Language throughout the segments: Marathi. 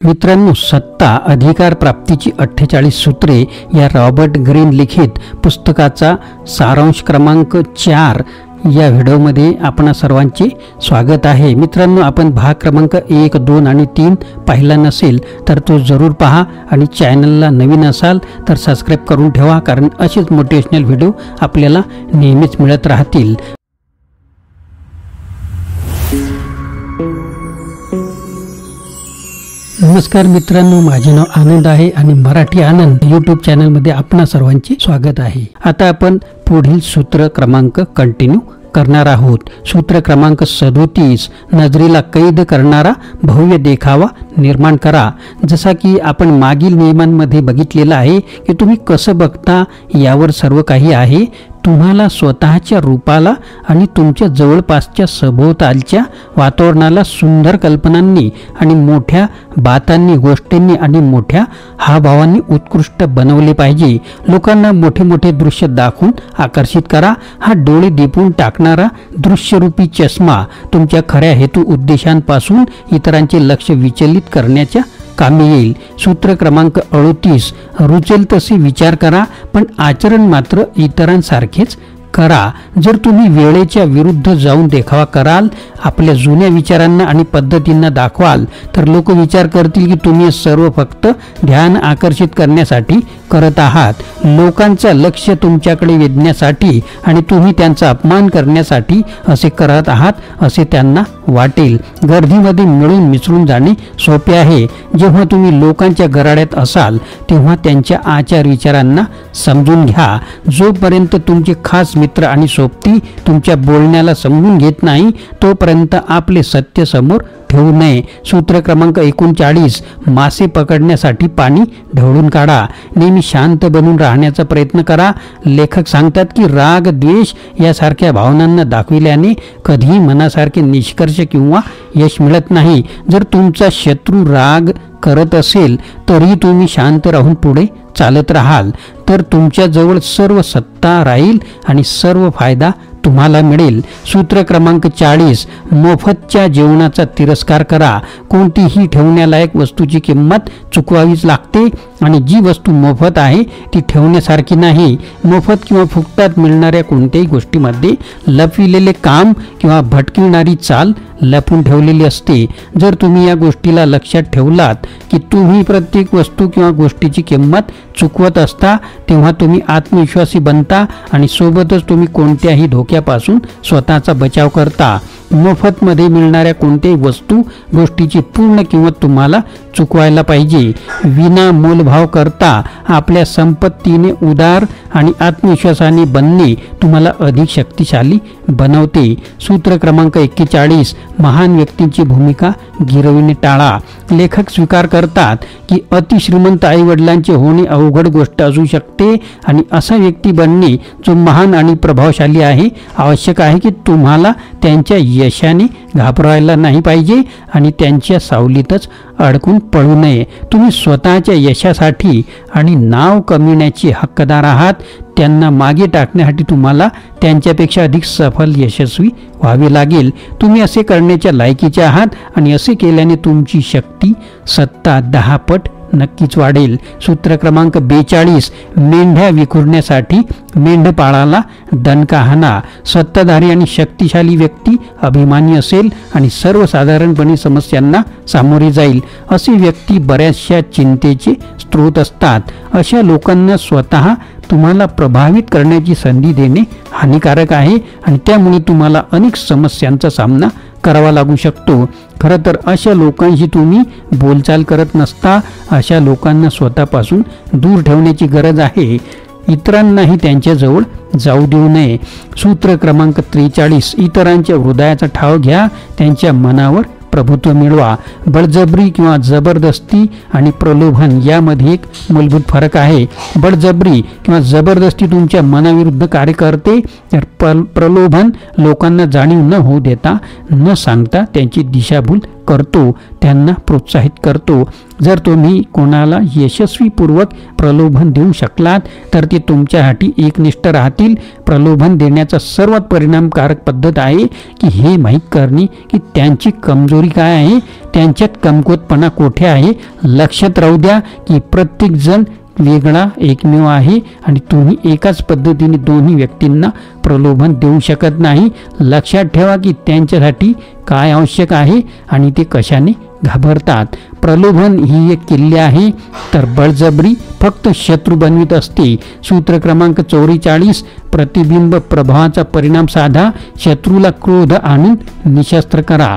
मित्रांनो, सत्ता अधिकार प्राप्तीची 48 सूत्रे या रॉबर्ट ग्रीन लिखित पुस्तकाचा सारांश क्रमांक 4 या व्हिडिओमध्ये आपणा सर्वांचे स्वागत आहे। मित्रांनो, आपण भाग क्रमांक 1, 2 आणि 3 पाहिला नसेल तर तो जरूर पहा आणि चॅनलला नवीन असाल तर सबस्क्राइब करून ठेवा, कारण असेच मोटिवेशनल व्हिडिओ आपल्याला नेहमीच मिळत राहतील। नमस्कार मित्रांनो, माझे नाव आनंद आहे आणि मराठी आनंद यूट्यूब चॅनलमध्ये आपणा सर्वांचे स्वागत आहे। आता आपण पुढील सूत्र क्रमांक कंटिन्यू करणार आहोत। सूत्र क्रमांक 37, नजरेला कैद करणारा भव्य देखावा निर्माण करा। जसा की आपण मागील नियमांमध्ये बघितलेलं आहे की तुम्ही कसं बघता यावर सर्व काही आहे। तुम्हाला स्वतःच्या रूपाला आणि तुमच्या जवळपासच्या सभोवतालच्या वातावरणाला सुंदर कल्पनांनी आणि मोठ्या बातांनी, गोष्टींनी आणि मोठ्या हावभावांनी उत्कृष्ट बनवले पाहिजे। लोकांना मोठे मोठे दृश्य दाखवून आकर्षित करा। हा डोळे दिपवून टाकणारा दृश्यरूपी चष्मा तुमच्या खऱ्या हेतू उद्देशांपासून इतरांचे लक्ष विचलित करण्याच्या कामी येईल। सूत्र क्रमांक 38, रुचेल तसे विचार करा पण आचरण मात्र इतरांसारखेच करा। जर तुम्ही वेळेच्या विरुद्ध जाऊन देखावा कराल, आपल्या जुन्या विचारांना आणि पद्धतींना दाखवाल, तर लोक विचार करतील की तुम्ही सर्व फक्त ध्यान आकर्षित करण्यासाठी करत आहात, लोकांचं लक्ष तुमच्याकडे वेधण्यासाठी आणि तुम्ही त्यांचा अपमान करण्यासाठी असे करत आहात असे त्यांना वाटेल। गर्दीमध्ये मिळून मिसळून जाणे सोपे आहे। जेव्हा तुम्ही लोकांच्या गराड्यात असाल तेव्हा त्यांच्या आचार विचारांना समजून घ्या। जोपर्यंत तुमचे खास मित्र आणि सोबती तुमच्या बोलण्याला समजून घेत नाही तोपर्यंत आपले सत्य समोर ठेवू नये। सूत्र क्रमांक 39, मासे पकडण्यासाठी पाणी ढवळून काढा। नेहमी शांत बनून राहण्याचा प्रयत्न करा। लेखक सांगतात की राग, द्वेष यासारख्या भावनांना दाखविल्याने कधीही मनासारखे निष्कर्ष किंवा यश मिळत नाही। जर तुमचा शत्रू राग करत असेल तरी तुम्ही शांत राहून पुढे चालत राहाल तर तुमच्या जवळ सर्व सत्ता राहील आणि सर्व फायदा तुम्हाला मिळेल। सूत्र क्रमांक 40, मोफतच्या जेवणाचा तिरस्कार करा। कोणतीही ठेवण्यालायक वस्तूची किंमत चुकवावीच लागते आणि जी वस्तू मोफत आहे ती ठेवण्यासारखी नाही। मोफत किंवा फुकटात मिळणाऱ्या कोणत्याही गोष्टीमध्ये लपविलेले काम किंवा भटकवणारी चाल लपून ठेवलेली असते। जर तुम्ही या गोष्टीला लक्षात ठेवलात की तुम्ही प्रत्येक वस्तू किंवा गोष्टीची किंमत चुकवत असता तेव्हा तुम्ही आत्मविश्वासी बनता आणि सोबतच तुम्ही कोणत्याही धोक्यापासून स्वतःचा बचाव करता। मोफतमध्ये मिळणाऱ्या कोणत्याही वस्तू गोष्टीची पूर्ण किंमत तुम्हाला चुकवायला पाहिजे। विना मोलभाव करता आपल्या संपत्तीने उदार आणि आत्मविश्वासाने बनणे तुम्हाला अधिक शक्तिशाली बनवते। सूत्र क्रमांक 41, महान व्यक्तींची भूमिका गिरविणे टाळा। लेखक स्वीकार करतात की अतिश्रीमंत आई वडिलांचे होणे अवघड गोष्ट असू शकते आणि असा व्यक्ती बनणे जो महान आणि प्रभावशाली आहे। आवश्यक आहे की तुम्हाला त्यांच्या यशाने घाबरायला नाही पाहिजे आणि त्यांच्या सावलीतच अडकून पडू नये। तुम्ही स्वतःच्या यशासाठी आणि नाव कमविण्याचे हक्कदार आहात। त्यांना मागे टाकण्यासाठी तुम्हाला त्यांच्यापेक्षा अधिक सफल, यशस्वी व्हावे लागेल। तुम्ही असे करण्याच्या लायकीचे आहात आणि असे केल्याने तुमची शक्ती, सत्ता 10 पट नक्कीच वाढेल। सूत्र क्रमांक 42, मेंढ्या विखुरण्यासाठी मेंढपाळाला दणका हाणा। सत्ताधारी आणि शक्तिशाली व्यक्ती अभिमानी असेल आणि सर्वसाधारणपणे समस्यांना सामोरे जाईल। असे व्यक्ती बऱ्याचशा चिंतेचे स्रोत असतात। अशा लोकांना स्वतः तुम्हाला प्रभावित करण्याची संधी देणे हानिकारक आहे आणि त्यामुळे तुम्हाला अनेक समस्यांचा सामना करावा लागू शकतो। खरं तर अशा लोकांशी तुम्ही बोलचाल करत नसता। अशा लोकांना स्वतःपासून दूर ठेवण्याची गरज आहे। इतरांनाही त्यांच्याजवळ जाऊ देऊ नये। सूत्र क्रमांक 43, इतरांच्या हृदयाचा ठाव घ्या, त्यांच्या मनावर प्रभुत्व मिळवा। बळजबरी किंवा जबरदस्ती आणि प्रलोभन यामध्ये एक मूलभूत फरक आहे। बळजबरी किंवा जबरदस्ती तुमच्या मनाविरुद्ध कार्य करते, तर प्रलोभन लोकांना जाणीव न होऊ देता, न सांगता त्यांची दिशाभूल करतो, त्यांना प्रोत्साहित करतो. जर तुम्ही कोणाला यशस्वीपूर्वक प्रलोभन देऊ शकलात तर ते तुमच्यासाठी एकनिष्ठ राहतील. प्रलोभन देण्याचा सर्वात परिणामकारक पद्धत आहे की हे माहीत करणे की त्यांची कमजोरी काय आहे, त्यांच्यात कमकुवतपणा कोठे आहे. लक्षात राहू द्या की प्रत्येकजण वेगळा एकमेव आहे आणि तुम्ही एकाच पद्धतीने दोन्ही व्यक्तींना प्रलोभन देऊ शकत नाही. लक्षात ठेवा की त्यांच्यासाठी काय आवश्यक आहे आणि ते कशाने घाबरतात. प्रलोभन ही एक किल्ली आहे तर बळजबरी फक्त शत्रू बनवित असते. सूत्र क्रमांक 44 प्रतिबिंब प्रभावाचा परिणाम साधा. शत्रूला क्रोध आणून निशस्त्र करा.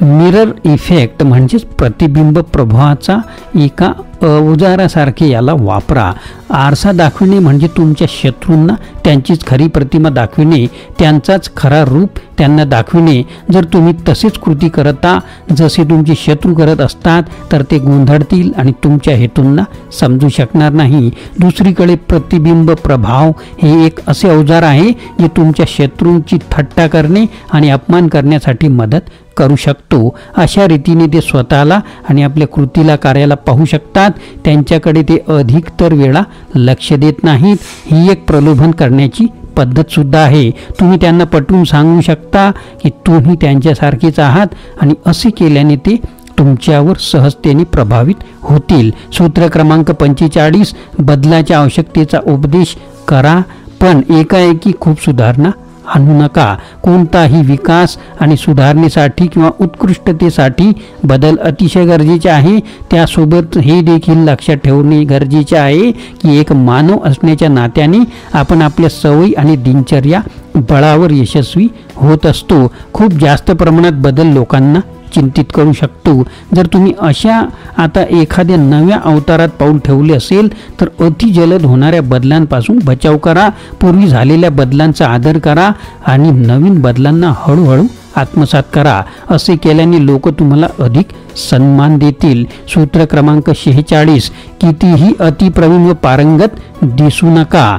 मिरर इफेक्ट म्हणजेच प्रतिबिंब प्रभावाचा एका अवजारासारखे याला वापरा. आरसा दाखविणे म्हणजे तुमच्या शत्रूंना त्यांचीच खरी प्रतिमा दाखविणे, त्यांचाच खरा रूप त्यांना दाखविणे. जर तुम्ही तसेच कृती करता जसे तुमचे शत्रू करत असतात तर ते गोंधळतील आणि तुमच्या हेतूंना समजू शकणार नाही. दुसरीकडे प्रतिबिंब प्रभाव हे एक असे अवजार आहे जे तुमच्या शत्रूंची थट्टा करणे आणि अपमान करण्यासाठी मदत करू शकतो. अशा रीतीने ते स्वतःला आणि आपल्या कृतीला कार्याला पाहू शकतात. त्यांच्याकडे ते अधिकतर वेळा लक्ष देत नाहीत. ही एक प्रलोभन करण्याची पद्धत सुद्धा आहे. तुम्ही त्यांना पटवून सांगू शकता की तुम्ही त्यांच्यासारखेच आहात आणि असे केल्याने ते तुमच्यावर सहजतेने प्रभावित होतील. सूत्र क्रमांक 45 बदलाच्या आवश्यकतेचा उपदेश करा पण एकाएकी खूप सुधारणा आणू नका. कोणताही विकास आणि सुधारणेसाठी किंवा उत्कृष्टतेसाठी बदल अतिशय गरजेचे आहे. त्यासोबत हे देखील लक्षात ठेवणे गरजेचे आहे की एक मानव असण्याच्या नात्याने आपण आपल्या सवयी आणि दिनचर्या बळावर यशस्वी होत असतो. खूप जास्त प्रमाणात बदल लोकांना चिंतित करू शकतो. जर तुम्ही अशा आता एखाद्या नव्या अवतारात पाऊल ठेवले असेल तर अतिजलद होणाऱ्या बदलांपासून बचाव करा. पूर्वी झालेल्या बदलांचा आदर करा आणि नवीन बदलांना हळूहळू आत्मसात करा. असे केल्याने लोक तुम्हाला अधिक सन्मान देतील. सूत्र क्रमांक 46 कितीही अतिप्रवीण व पारंगत दिसू नका.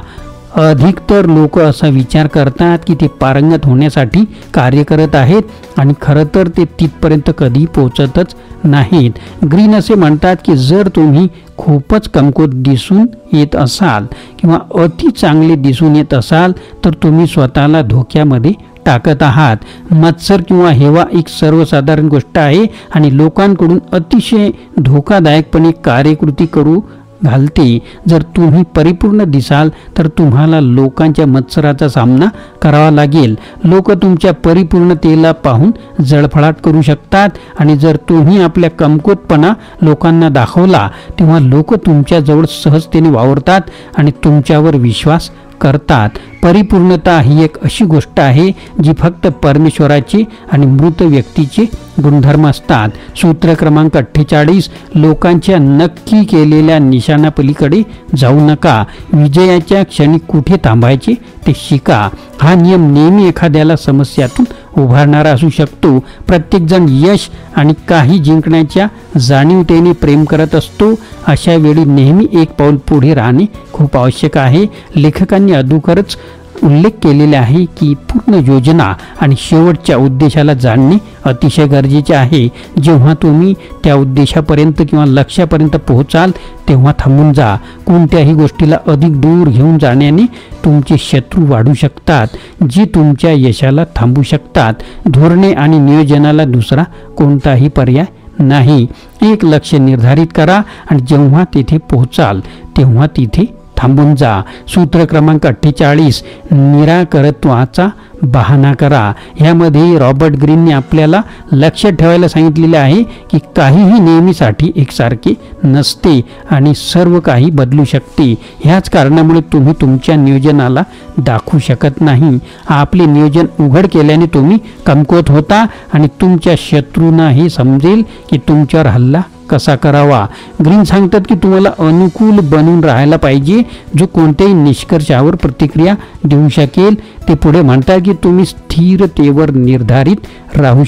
अधिकतर लोक असा विचार करतात की ते पारंगत होण्यासाठी कार्य करत आहेत आणि खरं तर ते तिथपर्यंत कधी पोहोचतच नाहीत. ग्रीन असे म्हणतात की जर तुम्ही खूपच कमकुवत दिसून येत असाल किंवा अति चांगले दिसून येत असाल तर तुम्ही स्वतःला धोक्यामध्ये टाकत आहात. मत्सर किंवा हेवा एक सर्वसाधारण गोष्ट आहे आणि लोकांकडून अतिशय धोकादायकपणे कार्यकृती करू घालते. जर तुम्ही परिपूर्ण दिसाल तर तुम्हाला लोकांच्या मत्सराचा सामना करावा लागेल. लोक तुमच्या परिपूर्णतेला पाहून जळफळाट करू शकतात आणि जर तुम्ही आपल्या कमकुवतपणा लोकांना दाखवला तेव्हा लोक तुमच्याजवळ सहजतेने वावरतात आणि तुमच्यावर विश्वास करतात. परिपूर्णता ही एक अशी गोष्ट आहे जी फक्त परमेश्वराची आणि मृत व्यक्तीचे गुणधर्म असतात. सूत्र क्रमांक 48 लोकांच्या नक्की केलेल्या निशाणापलीकडे जाऊ नका. विजयाच्या क्षणी कुठे थांबायचे ते शिका. हा नियम नेहमी एखाद्याला समस्यातून उभारणारा असू शकतो. प्रत्येकजण यश आणि काही जिंकण्याच्या जाणीवतेने प्रेम करत असतो. अशा वेळी नेहमी एक पाऊल पुढे राहणे खूप आवश्यक आहे. लेखकांनी अगोदरच उल्लेख केलेला आहे की पूर्ण योजना आणि शेवटच्या उद्देशाला जाणणे अतिशय गरजेचे आहे. जेव्हा तुम्ही त्या उद्देशापर्यंत किंवा लक्ष्यापर्यंत पोहोचाल तेव्हा थांबून जा. कोणत्याही गोष्टीला अधिक दूर घेऊन जाण्याने तुमचे शत्रू वाढू शकतात जे तुमच्या यशाला थांबवू शकतात. धोरणे आणि नियोजनाला दुसरा कोणताही पर्याय नाही. एक लक्ष्य निर्धारित करा आणि जेव्हा तेथे पोहोचाल तेव्हा तिथे थांबून जा. सूत्र क्रमांक 48 निराकरत्वाचा बहाणा करा. यामध्ये रॉबर्ट ग्रीनने आपल्याला लक्षात ठेवायला सांगितलेले आहे की काहीही नेहमीसाठी एकसारखे नसते आणि सर्व काही बदलू शकते. ह्याच कारणामुळे तुम्ही तुमच्या नियोजनाला दाखवू शकत नाही. आपले नियोजन उघड केल्याने तुम्ही कमकुवत होता आणि तुमच्या शत्रूंना हे समजेल की तुमच्यावर हल्ला कसा करावा. ग्रीन सांगतात की तुम्हाला अनुकूल बनून राहायला पाहिजे जो कोणत्याही निष्कर्षावर प्रतिक्रिया देऊ शकेल. ते पुढे म्हणतात की तुम्ही स्थिरतेवर निर्धारित राहू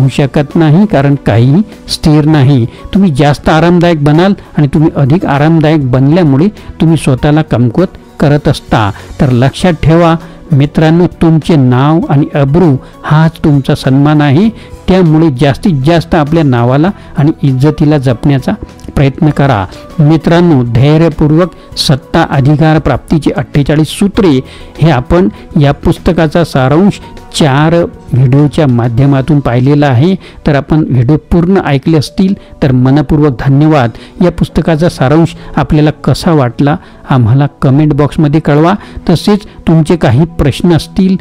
शकत नाही कारण काही स्थिर नाही. तुम्ही जास्त आरामदायक बनाल आणि तुम्ही अधिक आरामदायक बनल्यामुळे तुम्ही स्वतःला कमकुवत करत असता. तर लक्षात ठेवा मित्रांनो, तुमचे नाव आणि अब्रू हाच तुमचा सन्मान आहे. त्यामुळे जास्तीत जास्त आपल्या नावाला आणि इज्जतीला जपण्याचा प्रयत्न करा. मित्रांनो, धैर्यपूर्वक सत्ता अधिकार प्राप्तीची 48 सूत्रे हे आपण या पुस्तकाचा सारांश 4 व्हिडिओच्या माध्यमातून पाहिलेला आहे. तर आपण व्हिडिओ पूर्ण ऐकले असतील तर मनपूर्वक धन्यवाद. या पुस्तकाचा सारांश आपल्याला कसा वाटला आम्हाला कमेंट बॉक्समध्ये कळवा. तसेच तुमचे काही प्रश्न असतील,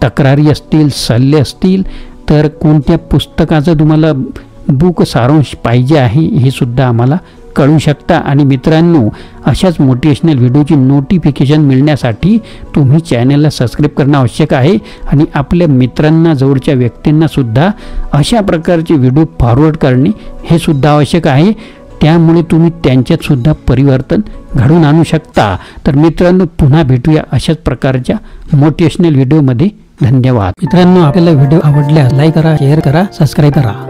तक्रारी असतील, सल्ले असतील तर कोणत्या पुस्तकाचं तुम्हाला बुक सारांश पाहिजे आहे हे सुद्धा आम्हाला कळू शकता. आणि मित्रांनो, अशाच मोटिवेशनल व्हिडिओची नोटिफिकेशन मिळण्यासाठी तुम्ही चॅनलला सबस्क्राईब करणं आवश्यक आहे. आणि आपल्या मित्रांना, जवळच्या व्यक्तींना सुद्धा अशा प्रकारचे व्हिडिओ फॉरवर्ड करणे हे सुद्धा आवश्यक आहे. त्यामुळे तुम्ही त्यांच्यात सुद्धा परिवर्तन घडवून आणू शकता. तर मित्रांनो, पुन्हा भेटूया अशाच प्रकारच्या मोटिवेशनल व्हिडिओमध्ये. धन्यवाद. मित्रांनो, आपल्याला व्हिडिओ आवडल्यास लाईक करा, शेअर करा, सबस्क्राईब करा.